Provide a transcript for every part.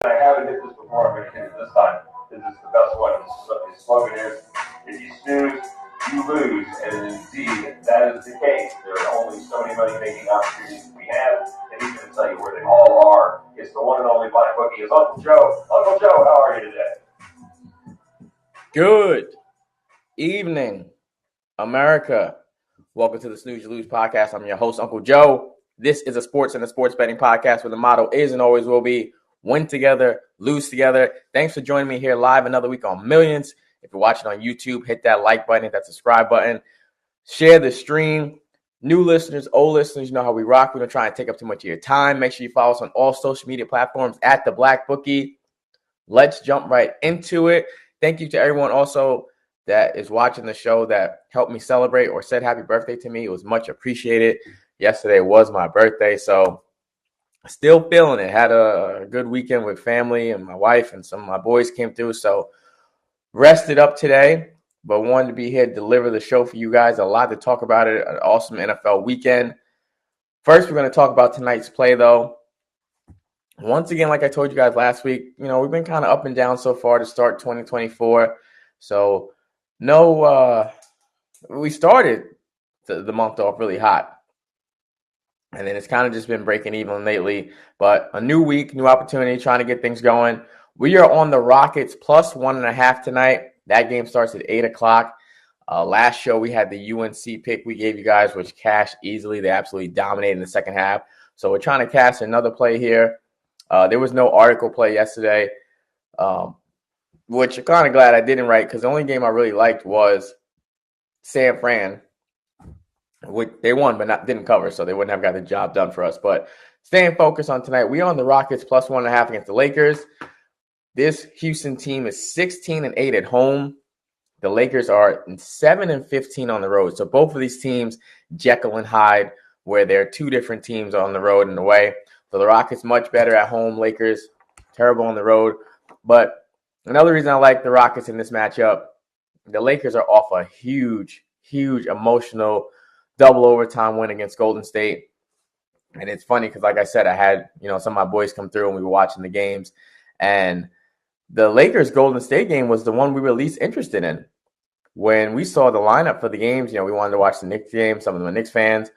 I haven't hit this before, I'm going to hit it this time. This is the best one. His slogan is, if you snooze, you lose. And indeed, that is the case. There are only so many money-making opportunities we have, and he's going to tell you where they all are. It's the one and only Black Bookie. It's Uncle Joe. Uncle Joe, how are you today? Good evening, America. Welcome to the Snooze You Lose podcast. I'm your host, Uncle Joe. This is a sports and a sports betting podcast where the motto is and always will be win together, lose together. Thanks for joining me here live another week on Millions. If you're watching on YouTube, hit that like button, hit that subscribe button, share the stream. New listeners, old listeners, you know how we rock. We don't try and take up too much of your time. Make sure you follow us on all social media platforms at The Black Bookie. Let's jump right into it. Thank you to everyone also that is watching the show that helped me celebrate or said happy birthday to me. It was much appreciated. Yesterday was my birthday, so still feeling it. Had a good weekend with family and my wife, and some of my boys came through, so rested up today, but wanted to be here to deliver the show for you guys. A lot to talk about it. An awesome NFL weekend. First, we're going to talk about tonight's play, though. Once again, like I told you guys last week, we've been kind of up and down so far to start 2024. So, we started the month off really hot. And then it's kind of just been breaking even lately. But a new week, new opportunity, trying to get things going. We are on the Rockets plus 1.5 tonight. That game starts at 8 o'clock. Last show, we had the UNC pick we gave you guys, which cashed easily. They absolutely dominated in the second half. So we're trying to cash another play here. There was no article play yesterday, which I'm kind of glad I didn't write because the only game I really liked was San Fran. They won, but didn't cover, so they wouldn't have got the job done for us. But staying focused on tonight, we on the Rockets plus 1.5 against the Lakers. This Houston team is 16-8 at home. The Lakers are 7-15 on the road. So both of these teams, Jekyll and Hyde, where they're two different teams on the road and away. So the Rockets much better at home. Lakers terrible on the road. But another reason I like the Rockets in this matchup, the Lakers are off a huge emotional double overtime win against Golden State. And it's funny because, like I said, I had some of my boys come through and we were watching the games. And the Lakers Golden State game was the one we were least interested in. When we saw the lineup for the games, we wanted to watch the Knicks game. Some of them are Knicks fans.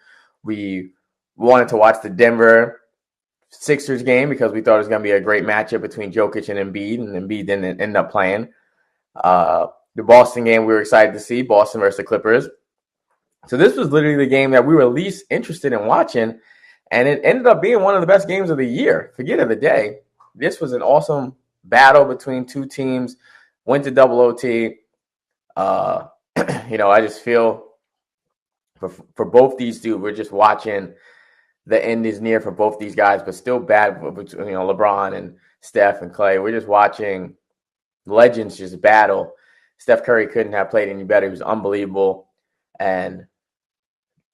We wanted to watch the Denver Sixers game because we thought it was going to be a great matchup between Jokic and Embiid didn't end up playing. The Boston game we were excited to see, Boston versus the Clippers. So this was literally the game that we were least interested in watching, and it ended up being one of the best games of the year. Forget of the day. This was an awesome battle between two teams, went to double OT. I just feel for both these dudes, we're just watching the end is near for both these guys, but still bad between LeBron and Steph and Clay. We're just watching legends just battle. Steph Curry couldn't have played any better. He was unbelievable. And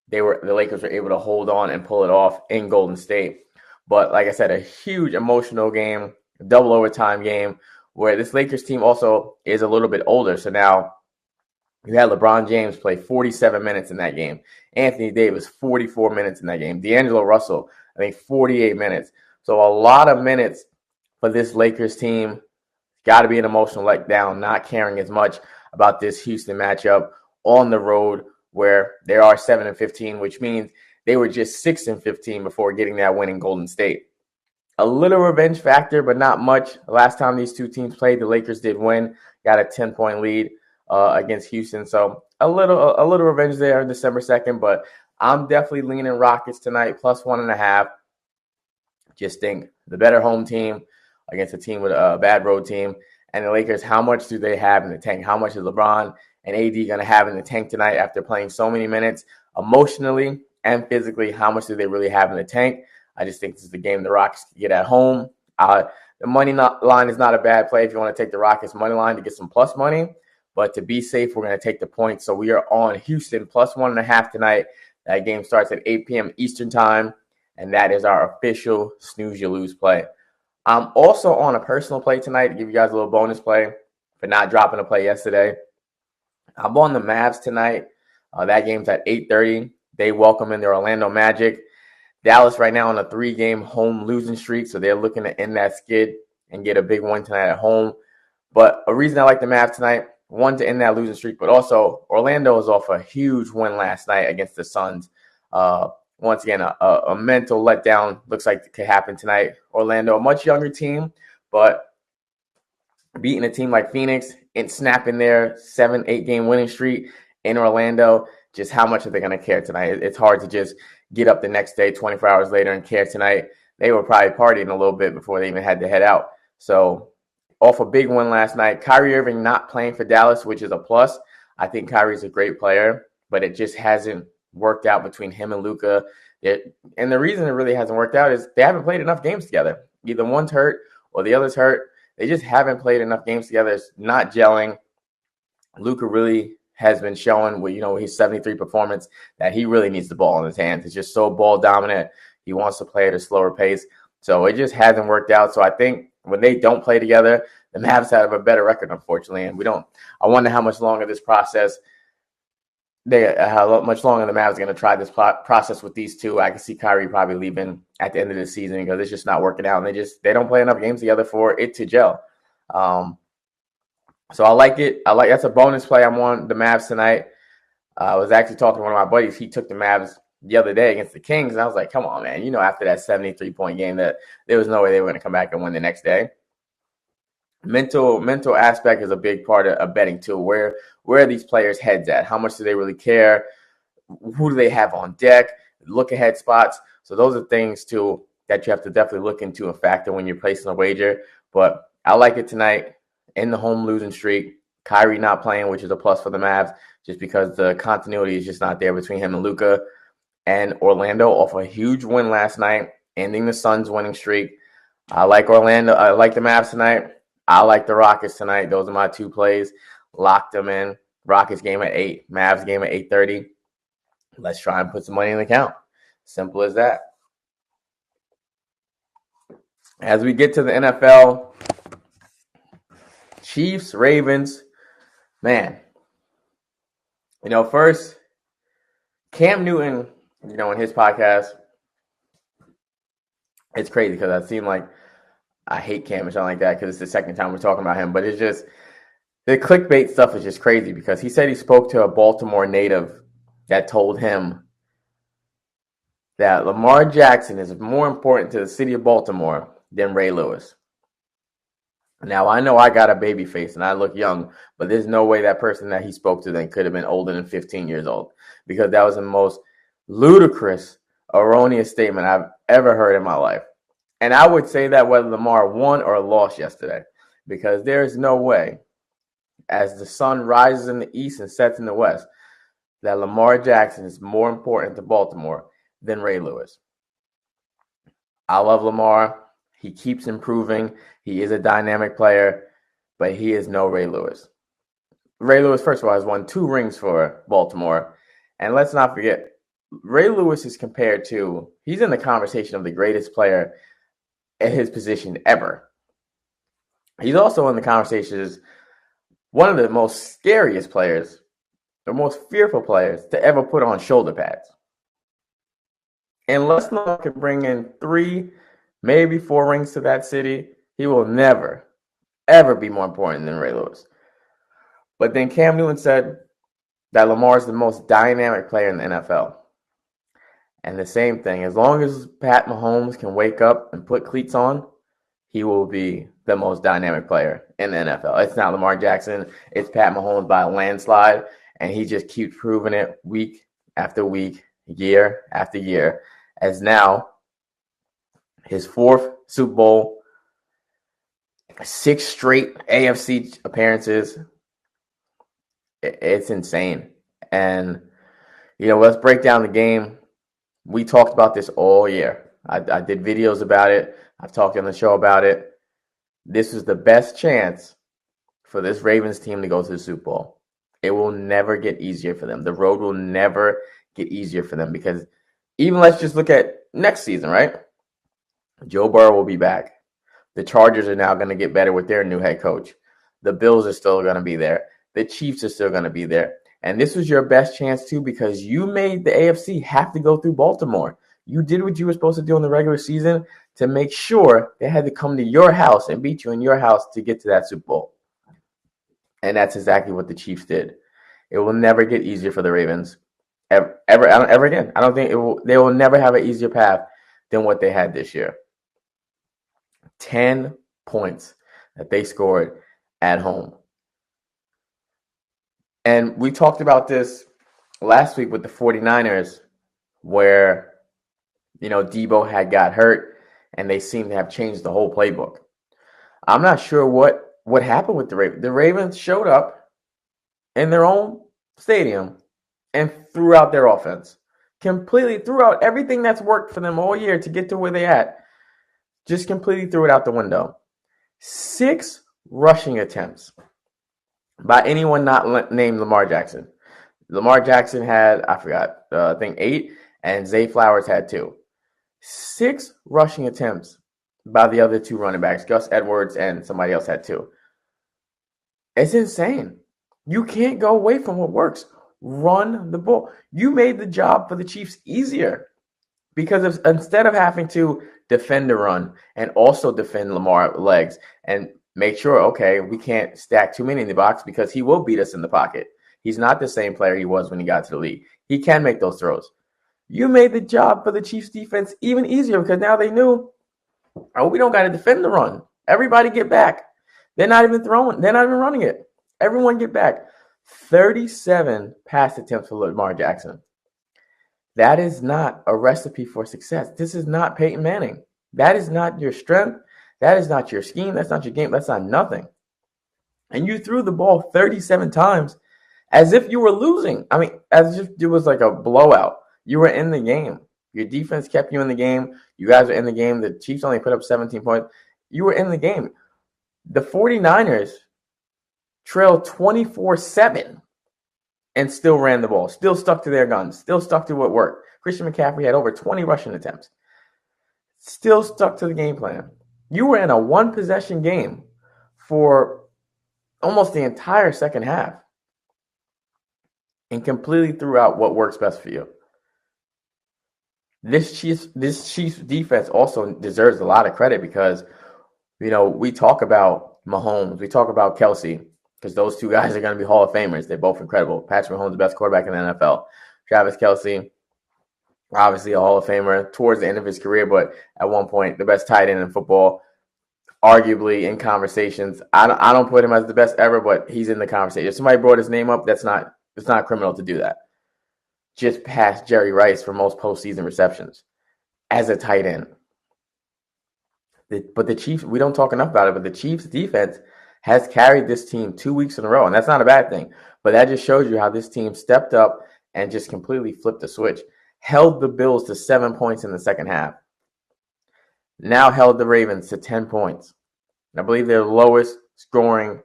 the Lakers were able to hold on and pull it off in Golden State. But like I said, a huge emotional game, double overtime game, where this Lakers team also is a little bit older. So now you had LeBron James play 47 minutes in that game. Anthony Davis, 44 minutes in that game. D'Angelo Russell, I think 48 minutes. So a lot of minutes for this Lakers team. Got to be an emotional letdown, not caring as much about this Houston matchup on the road where they are 7-15, which means they were just 6-15 before getting that win in Golden State. A little revenge factor, but not much. The last time these two teams played, the Lakers did win, got a 10-point lead against Houston. So a little revenge there on December 2nd, but I'm definitely leaning Rockets tonight, plus 1.5. Just think the better home team against a team with a bad road team. And the Lakers, how much do they have in the tank? How much is LeBron and AD going to have in the tank tonight after playing so many minutes? Emotionally and physically, how much do they really have in the tank? I just think this is the game the Rockets can get at home. The money line is not a bad play if you want to take the Rockets money line to get some plus money. But to be safe, we're going to take the points. So we are on Houston plus 1.5 tonight. That game starts at 8 p.m. Eastern time. And that is our official Snooze You Lose play. I'm also on a personal play tonight to give you guys a little bonus play for not dropping a play yesterday. I'm on the Mavs tonight. That game's at 8:30. They welcome in their Orlando Magic. Dallas right now on a 3-game home losing streak, so they're looking to end that skid and get a big win tonight at home. But a reason I like the Mavs tonight, one, to end that losing streak, but also Orlando is off a huge win last night against the Suns. Once again, a mental letdown looks like it could happen tonight. Orlando, a much younger team, but beating a team like Phoenix and snapping their 7-8 game winning streak in Orlando, just how much are they going to care tonight? It's hard to just get up the next day, 24 hours later, and care tonight. They were probably partying a little bit before they even had to head out. So off a big win last night. Kyrie Irving not playing for Dallas, which is a plus. I think Kyrie's a great player, but it just hasn't worked out between him and Luka. And the reason it really hasn't worked out is they haven't played enough games together. Either one's hurt or the other's hurt. They just haven't played enough games together. It's not gelling. Luka really has been showing with, his 73 performance that he really needs the ball in his hands. It's just so ball dominant. He wants to play at a slower pace. So it just hasn't worked out. So I think when they don't play together, the Mavs have a better record, unfortunately. And I wonder how much longer this process, how much longer the Mavs are going to try this process with these two. I can see Kyrie probably leaving at the end of the season because it's just not working out. And they don't play enough games together for it to gel. So I like it. That's a bonus play. I'm on the Mavs tonight. I was actually talking to one of my buddies. He took the Mavs the other day against the Kings, and I was like, come on, man. After that 73-point game, that there was no way they were going to come back and win the next day. Mental aspect is a big part of betting too. Where are these players' heads at? How much do they really care? Who do they have on deck? Look ahead spots. So those are things too that you have to definitely look into and factor when you're placing a wager. But I like it tonight in the home losing streak. Kyrie not playing, which is a plus for the Mavs, just because the continuity is just not there between him and Luka. And Orlando off a huge win last night, ending the Suns' winning streak. I like Orlando. I like the Mavs tonight. I like the Rockets tonight. Those are my two plays. Locked them in. Rockets game at 8. Mavs game at 8:30. Let's try and put some money in the account. Simple as that. As we get to the NFL, Chiefs, Ravens, man. First, Cam Newton, in his podcast, it's crazy because I seem like I hate Cam or something like that because it's the second time we're talking about him. But it's just, the clickbait stuff is just crazy because he said he spoke to a Baltimore native that told him that Lamar Jackson is more important to the city of Baltimore than Ray Lewis. Now, I know I got a baby face and I look young, but there's no way that person that he spoke to then could have been older than 15 years old because that was the most ludicrous, erroneous statement I've ever heard in my life. And I would say that whether Lamar won or lost yesterday, because there is no way, as the sun rises in the east and sets in the west, that Lamar Jackson is more important to Baltimore than Ray Lewis. I love Lamar. He keeps improving. He is a dynamic player, but he is no Ray Lewis. Ray Lewis, first of all, has won 2 rings for Baltimore. And let's not forget, Ray Lewis is compared to, he's in the conversation of the greatest player at his position ever. He's also in the conversation as one of the most scariest players, the most fearful players to ever put on shoulder pads. Unless Lamar can bring in 3, maybe 4 rings to that city, he will never, ever be more important than Ray Lewis. But then Cam Newton said that Lamar is the most dynamic player in the NFL. And the same thing, as long as Pat Mahomes can wake up and put cleats on, he will be the most dynamic player in the NFL. It's not Lamar Jackson. It's Pat Mahomes by a landslide. And he just keeps proving it week after week, year after year. As now, his 4th Super Bowl, 6 straight AFC appearances. It's insane. And, let's break down the game. We talked about this all year. I did videos about it. I've talked on the show about it. This is the best chance for this Ravens team to go to the Super Bowl. It will never get easier for them. The road will never get easier for them because even let's just look at next season, right? Joe Burrow will be back. The Chargers are now going to get better with their new head coach. The Bills are still going to be there. The Chiefs are still going to be there. And this was your best chance, too, because you made the AFC have to go through Baltimore. You did what you were supposed to do in the regular season to make sure they had to come to your house and beat you in your house to get to that Super Bowl. And that's exactly what the Chiefs did. It will never get easier for the Ravens ever again. I don't think they will never have an easier path than what they had this year. 10 points that they scored at home. And we talked about this last week with the 49ers where, Debo had got hurt and they seem to have changed the whole playbook. I'm not sure what happened with the Ravens. The Ravens showed up in their own stadium and threw out their offense. Completely threw out everything that's worked for them all year to get to where they at. Just completely threw it out the window. 6 rushing attempts by anyone not named Lamar Jackson. Lamar Jackson had, I think 8, and Zay Flowers had 2. 6 rushing attempts by the other 2 running backs. Gus Edwards and somebody else had 2. It's insane. You can't go away from what works. Run the ball. You made the job for the Chiefs easier because instead of having to defend the run and also defend Lamar's legs and make sure, okay, we can't stack too many in the box because he will beat us in the pocket. He's not the same player he was when he got to the league. He can make those throws. You made the job for the Chiefs defense even easier because now they knew, we don't got to defend the run. Everybody get back. They're not even throwing. They're not even running it. Everyone get back. 37 pass attempts for Lamar Jackson. That is not a recipe for success. This is not Peyton Manning. That is not your strength. That is not your scheme. That's not your game. That's not nothing. And you threw the ball 37 times as if you were losing. I mean, as if it was like a blowout. You were in the game. Your defense kept you in the game. You guys were in the game. The Chiefs only put up 17 points. You were in the game. The 49ers trailed 24-7 and still ran the ball, still stuck to their guns, still stuck to what worked. Christian McCaffrey had over 20 rushing attempts, still stuck to the game plan. You were in a one-possession game for almost the entire second half and completely threw out what works best for you. This Chiefs defense also deserves a lot of credit because, we talk about Mahomes, we talk about Kelsey, because those 2 guys are going to be Hall of Famers. They're both incredible. Patrick Mahomes, the best quarterback in the NFL. Travis Kelsey, obviously a Hall of Famer towards the end of his career, but at one point, the best tight end in football, arguably in conversations. I don't put him as the best ever, but he's in the conversation. If somebody brought his name up, it's not criminal to do that. Just past Jerry Rice for most postseason receptions as a tight end. But the Chiefs, we don't talk enough about it, but the Chiefs defense has carried this team 2 weeks in a row, and that's not a bad thing. But that just shows you how this team stepped up and just completely flipped the switch. Held the Bills to 7 points in the second half. Now held the Ravens to 10 points. I believe their lowest scoring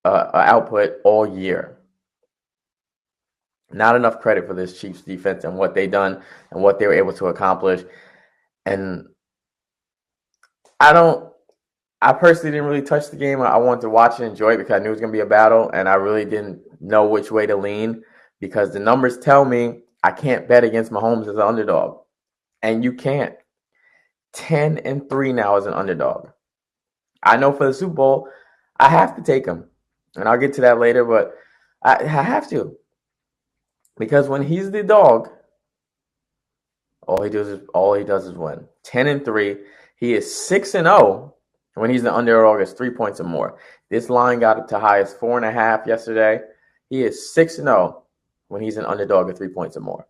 output all year. Not enough credit for this Chiefs defense and what they done and what they were able to accomplish. And I personally didn't really touch the game. I wanted to watch and enjoy it because I knew it was going to be a battle, and I really didn't know which way to lean because the numbers tell me I can't bet against Mahomes as an underdog, and you can't. 10-3 now as an underdog. I know for the Super Bowl, I have to take him, and I'll get to that later, but I have to because when he's the dog, all he does is win. 10-3. He is 6-0 when he's the underdog. It's 3 points or more. This line got up to high as 4.5 yesterday. He is 6-0 when he's an underdog at 3 points or more.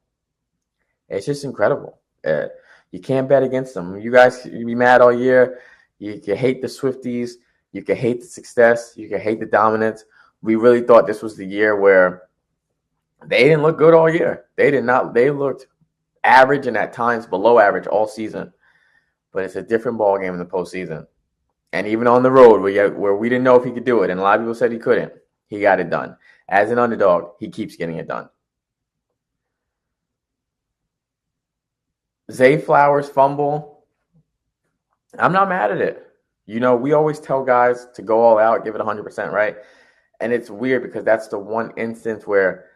It's just incredible. You can't bet against them. You guys can be mad all year. You can hate the Swifties. You can hate the success. You can hate the dominance. We really thought this was the year where they didn't look good all year. They did not. They looked average and at times below average all season. But it's a different ball game in the postseason. And even on the road where we didn't know if he could do it, and a lot of people said he couldn't, he got it done. As an underdog, he keeps getting it done. Zay Flowers fumble, I'm not mad at it. We always tell guys to go all out, give it 100%, right? And it's weird because that's the one instance where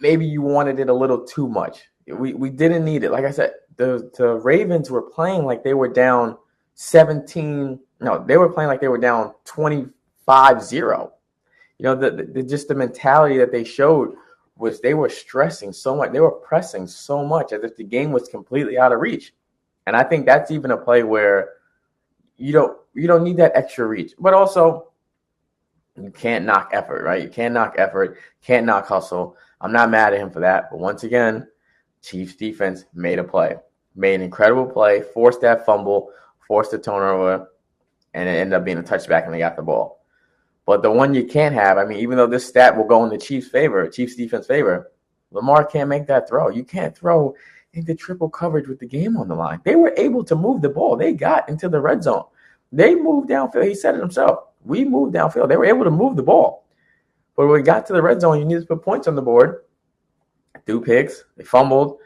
maybe you wanted it a little too much. We didn't need it. Like I said, the Ravens were playing like they were down 17. No, they were playing like they were down 25-0. Just the mentality that they showed was they were stressing so much. They were pressing so much as if the game was completely out of reach. And I think that's even a play where you don't need that extra reach. But also, you can't knock effort, right? You can't knock effort, can't knock hustle. I'm not mad at him for that. But once again, Chiefs defense made a play, made an incredible play, forced that fumble, forced the turnover, and it ended up being a touchback and they got the ball. But the one you can't have, I mean, even though this stat will go in the Chiefs' defense favor, Lamar can't make that throw. You can't throw into triple coverage with the game on the line. They were able to move the ball. They got into the red zone. They moved downfield. He said it himself. We moved downfield. They were able to move the ball. But when we got to the red zone, you needed to put points on the board. Threw picks. They fumbled.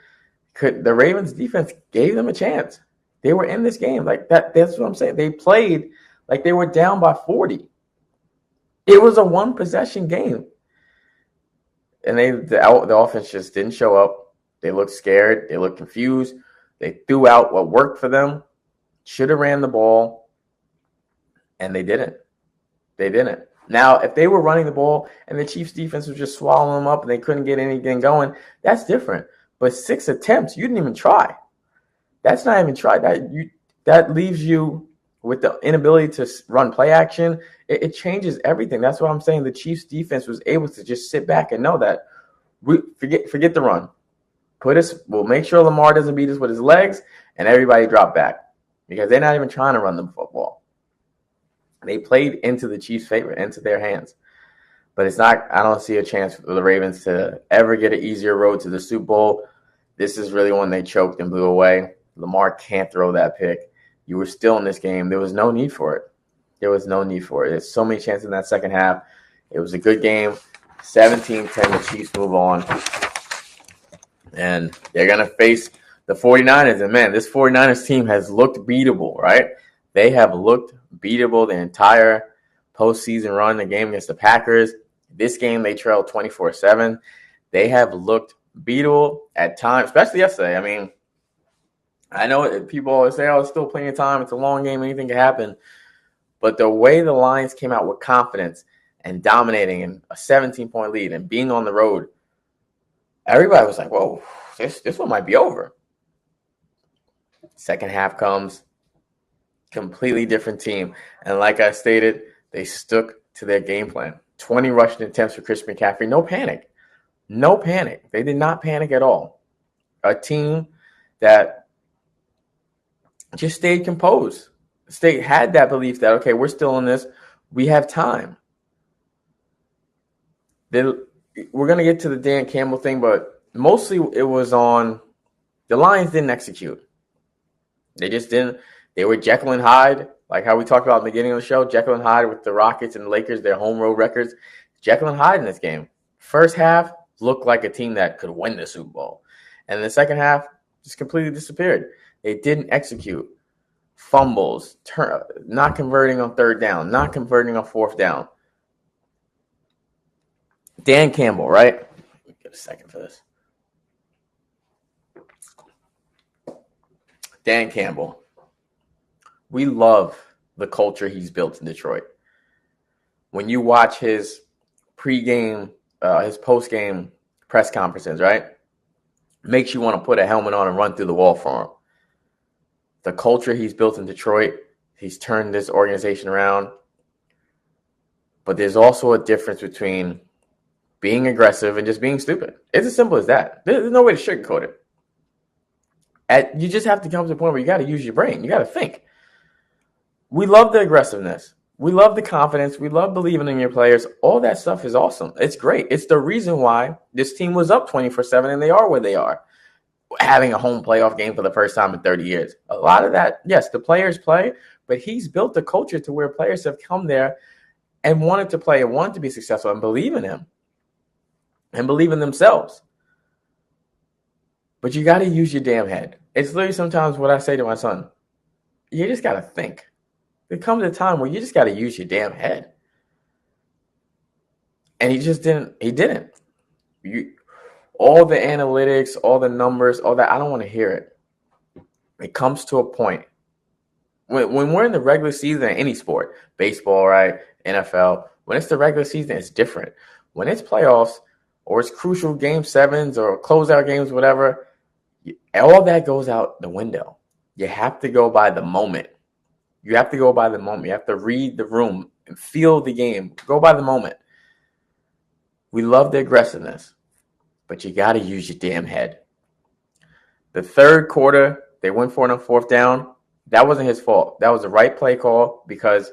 The Ravens defense gave them a chance. They were in this game. Like that's what I'm saying. They played like they were down by 40. It was a one-possession game. And the offense just didn't show up. They looked scared. They looked confused. They threw out what worked for them. Should have ran the ball. And they didn't. They didn't. Now, if they were running the ball and the Chiefs defense was just swallowing them up and they couldn't get anything going, that's different. But 6 attempts, you didn't even try. That's not even try. That leaves you with the inability to run play action. It changes everything. That's what I'm saying. The Chiefs defense was able to just sit back and know that we forget the run. We'll make sure Lamar doesn't beat us with his legs and everybody drop back because they're not even trying to run the football. They played into the Chiefs' favor, into their hands. But it's not, I don't see a chance for the Ravens to ever get an easier road to the Super Bowl. This is really one they choked and blew away. Lamar can't throw that pick. You were still in this game. There was no need for it. There's so many chances in that second half. It was a good game. 17-10, the Chiefs move on. And they're going to face the 49ers. And, man, this 49ers team has looked beatable, right? They have looked beatable the entire postseason run, the game against the Packers. This game, they trailed 24-7. They have looked beatable at times, especially yesterday. I mean, I know people always say, it's still plenty of time. It's a long game. Anything can happen. But the way the Lions came out with confidence and dominating and a 17-point lead and being on the road, everybody was like, whoa, this one might be over. Second half comes. Completely different team. And like I stated, they stuck to their game plan. 20 rushing attempts for Christian McCaffrey. No panic. No panic. They did not panic at all. A team that just stayed composed. Had that belief that, okay, we're still in this. We have time. We're going to get to the Dan Campbell thing, but mostly it was on the Lions didn't execute. They just didn't. They were Jekyll and Hyde, like how we talked about in the beginning of the show. Jekyll and Hyde with the Rockets and the Lakers, their home road records. Jekyll and Hyde in this game. First half looked like a team that could win the Super Bowl. And the second half just completely disappeared. They didn't execute. Fumbles, not converting on third down, not converting on fourth down. Dan Campbell, right? Let me get a second for this. Dan Campbell. We love the culture he's built in Detroit. When you watch his pregame, his postgame press conferences, right? Makes you want to put a helmet on and run through the wall for him. The culture he's built in Detroit, he's turned this organization around. But there's also a difference between being aggressive and just being stupid. It's as simple as that. There's no way to sugarcoat it. You just have to come to the point where you got to use your brain. You got to think. We love the aggressiveness. We love the confidence. We love believing in your players. All that stuff is awesome. It's great. It's the reason why this team was up 24-7 and they are where they are. Having a home playoff game for the first time in 30 years. A lot of that, yes, the players play, but he's built a culture to where players have come there and wanted to play and wanted to be successful and believe in him and believe in themselves. But you got to use your damn head. It's literally sometimes what I say to my son. You just got to think. There comes a time where you just got to use your damn head. And he just didn't. He didn't. All the analytics, all the numbers, all that, I don't want to hear it. it comes to a point when we're in the regular season in any sport, baseball, right, NFL, when it's the regular season, it's different. When it's playoffs or it's crucial game sevens or closeout games, whatever, all that goes out the window. You have to go by the moment. You have to go by the moment. You have to read the room and feel the game. Go by the moment. We love the aggressiveness, but you got to use your damn head. The third quarter, they went for it on fourth down. That wasn't his fault. That was the right play call because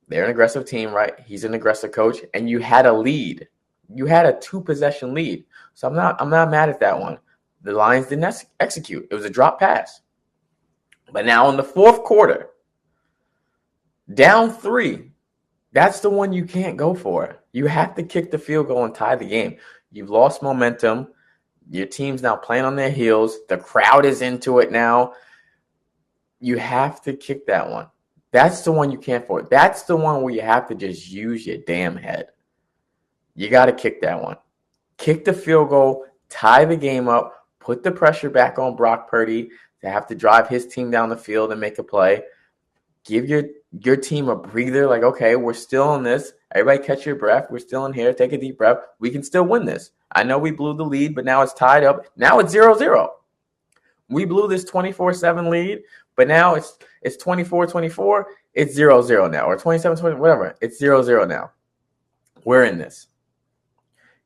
they're an aggressive team, right? He's an aggressive coach, and you had a lead. You had a 2-possession lead. So I'm not mad at that one. The Lions didn't execute. It was a drop pass. But now in the fourth quarter, down 3, that's the one you can't go for. You have to kick the field goal and tie the game. You've lost momentum. Your team's now playing on their heels. The crowd is into it now. You have to kick that one. That's the one you can't afford. That's the one where you have to just use your damn head. You got to kick that one. Kick the field goal, tie the game up, put the pressure back on Brock Purdy to have to drive his team down the field and make a play. Give your team a breather, like, okay, we're still in this. Everybody catch your breath. We're still in here. Take a deep breath. We can still win this. I know we blew the lead, but now it's tied up. Now it's 0-0. We blew this 24-7 lead, but now it's 24-24. It's 0-0 now, or 27-20, whatever. It's 0-0 now. We're in this.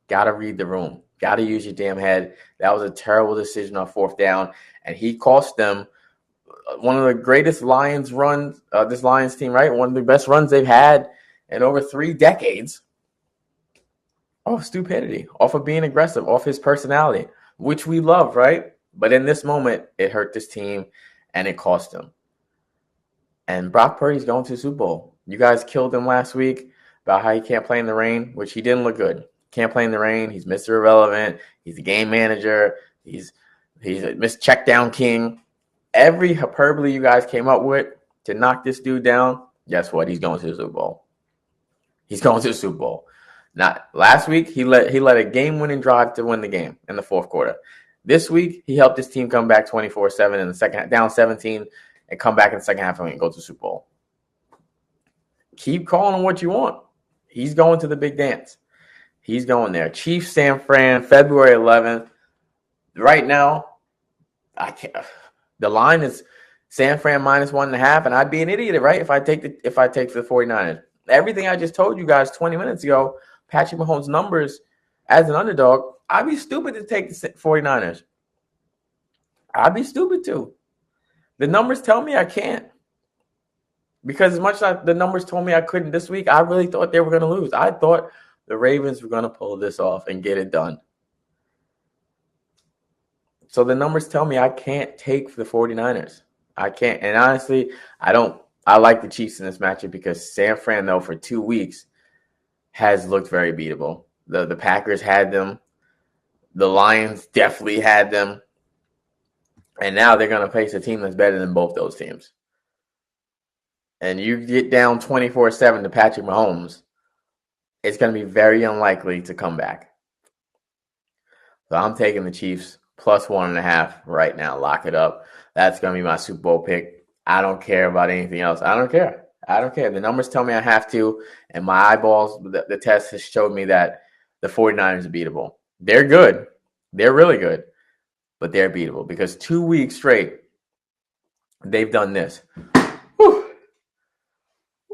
Got to read the room. Got to use your damn head. That was a terrible decision on fourth down, and he cost them one of the greatest Lions runs, this Lions team, right? One of the best runs they've had in over 3 decades. Off stupidity, off of being aggressive, off his personality, which we love, right? But in this moment, it hurt this team, and it cost him. And Brock Purdy's going to the Super Bowl. You guys killed him last week about how he can't play in the rain, which he didn't look good. Can't play in the rain. He's Mr. Irrelevant. He's a game manager. He's a Miss Checkdown King. Every hyperbole you guys came up with to knock this dude down, guess what? He's going to the Super Bowl. He's going to the Super Bowl. Not last week, he led a game-winning drive to win the game in the fourth quarter. This week, he helped his team come back 24-7 in the second half, down 17, and come back in the second half and go to the Super Bowl. Keep calling him what you want. He's going to the big dance. He's going there. Chiefs, San Fran, February 11th. Right now, I can't. The line is San Fran minus 1.5, and I'd be an idiot, right? If I take the 49ers. Everything I just told you guys 20 minutes ago, Patrick Mahomes' numbers as an underdog, I'd be stupid to take the 49ers. I'd be stupid too. The numbers tell me I can't. Because as much as the numbers told me I couldn't this week, I really thought they were going to lose. I thought the Ravens were going to pull this off and get it done. So the numbers tell me I can't take the 49ers. I can't. And honestly, I like the Chiefs in this matchup because San Fran, though, for 2 weeks has looked very beatable. The Packers had them. The Lions definitely had them. And now they're going to face a team that's better than both those teams. And you get down 24-7 to Patrick Mahomes, it's going to be very unlikely to come back. So I'm taking the Chiefs plus 1.5 right now. Lock it up. That's going to be my Super Bowl pick. I don't care about anything else. I don't care. The numbers tell me I have to, and my eyeballs, the test has showed me that the 49ers are beatable. They're good. They're really good, but they're beatable because 2 weeks straight, they've done this. Whew.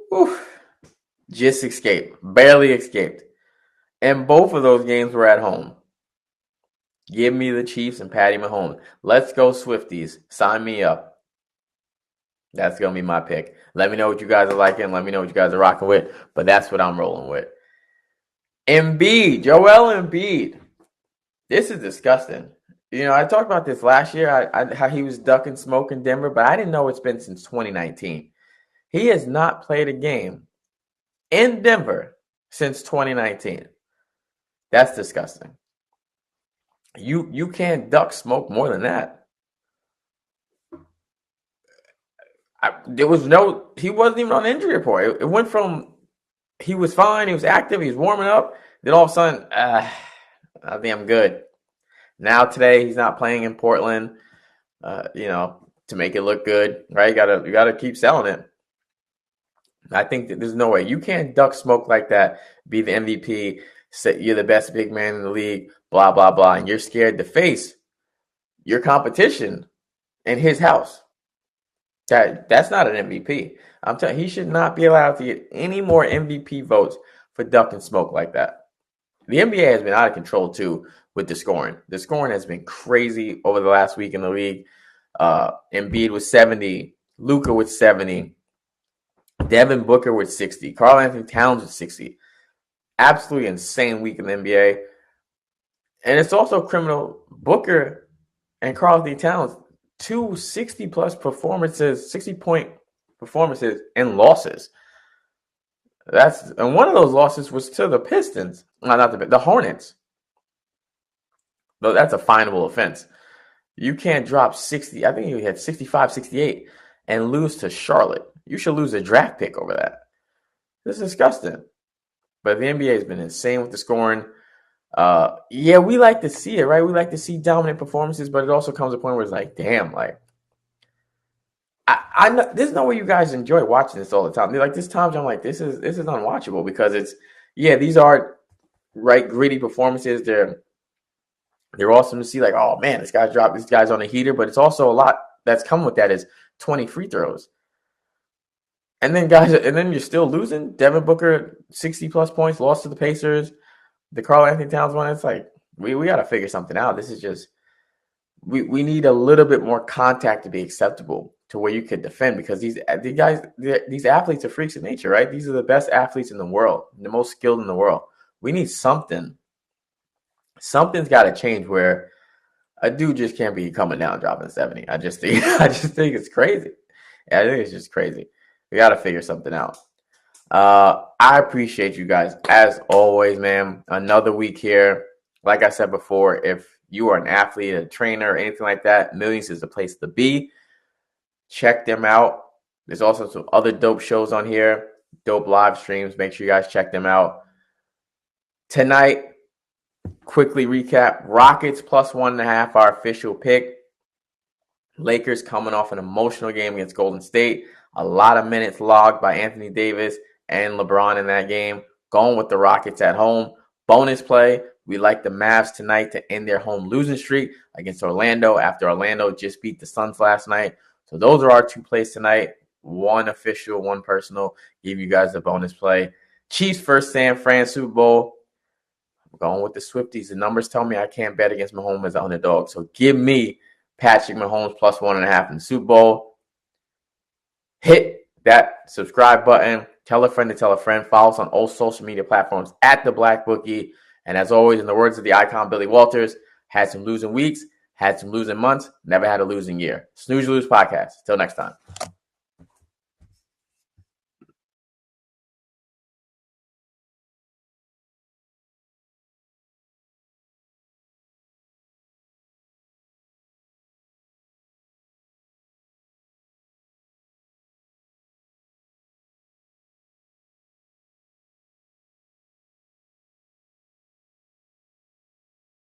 Whew. Just escaped. Barely escaped. And both of those games were at home. Give me the Chiefs and Patty Mahomes. Let's go Swifties. Sign me up. That's going to be my pick. Let me know what you guys are liking. Let me know what you guys are rocking with. But that's what I'm rolling with. Embiid. Joel Embiid. This is disgusting. You know, I talked about this last year, how he was ducking smoke in Denver, but I didn't know it's been since 2019. He has not played a game in Denver since 2019. That's disgusting. You can't duck smoke more than that. He wasn't even on the injury report. It went from he was fine, he was active, he was warming up. Then all of a sudden, I think I'm good. Now today, he's not playing in Portland. to make it look good, right? You gotta keep selling it. I think that there's no way you can't duck smoke like that, be the MVP, say you're the best big man in the league, blah blah blah, and you're scared to face your competition in his house. That's not an MVP. I'm telling you, he should not be allowed to get any more MVP votes for ducking smoke like that. The NBA has been out of control too with the scoring. The scoring has been crazy over the last week in the league. Embiid with 70, Luka with 70, Devin Booker with 60, Karl Anthony Towns with 60. Absolutely insane week in the NBA. And it's also criminal. Booker and Karl Anthony Towns, 2 60-plus performances, 60-point performances and losses. And one of those losses was to the Pistons. No, not the Hornets. Though that's a finable offense. You can't drop 60. I think you had 65, 68 and lose to Charlotte. You should lose a draft pick over that. This is disgusting. But the NBA has been insane with the scoring. Yeah, we like to see it, right? We like to see dominant performances, but it also comes to a point where it's like, damn, like, I know there's no way you guys enjoy watching this all the time. Like, this times I'm like, this is unwatchable because these are right gritty performances. They're awesome to see. Like, oh man, this guy's on a heater, but it's also a lot that's come with that is 20 free throws. And then you're still losing. Devin Booker, 60-plus points, lost to the Pacers. The Karl Anthony Towns one, it's like, we got to figure something out. This is just, we need a little bit more contact to be acceptable to where you can defend because these athletes are freaks of nature, right? These are the best athletes in the world, the most skilled in the world. We need something. Something's got to change where a dude just can't be coming down dropping 70. I just think it's crazy. Yeah, I think it's just crazy. We got to figure something out. I appreciate you guys as always, man. Another week here. Like I said before, if you are an athlete, a trainer, or anything like that, Millions is the place to be. Check them out. There's also some other dope shows on here, dope live streams. Make sure you guys check them out. Tonight, quickly recap, Rockets plus 1.5, our official pick. Lakers coming off an emotional game against Golden State. A lot of minutes logged by Anthony Davis and LeBron in that game. Going with the Rockets at home. Bonus play. We like the Mavs tonight to end their home losing streak against Orlando after Orlando just beat the Suns last night. So those are our two plays tonight. One official, one personal. Give you guys the bonus play. Chiefs versus San Fran Super Bowl. I'm going with the Swifties. The numbers tell me I can't bet against Mahomes as an underdog. So give me Patrick Mahomes plus 1.5 in the Super Bowl. Hit that subscribe button. Tell a friend to tell a friend. Follow us on all social media platforms at The Black Bookie. And as always, in the words of the icon Billy Walters, had some losing weeks, had some losing months, never had a losing year. Snooze, Lose podcast. Till next time.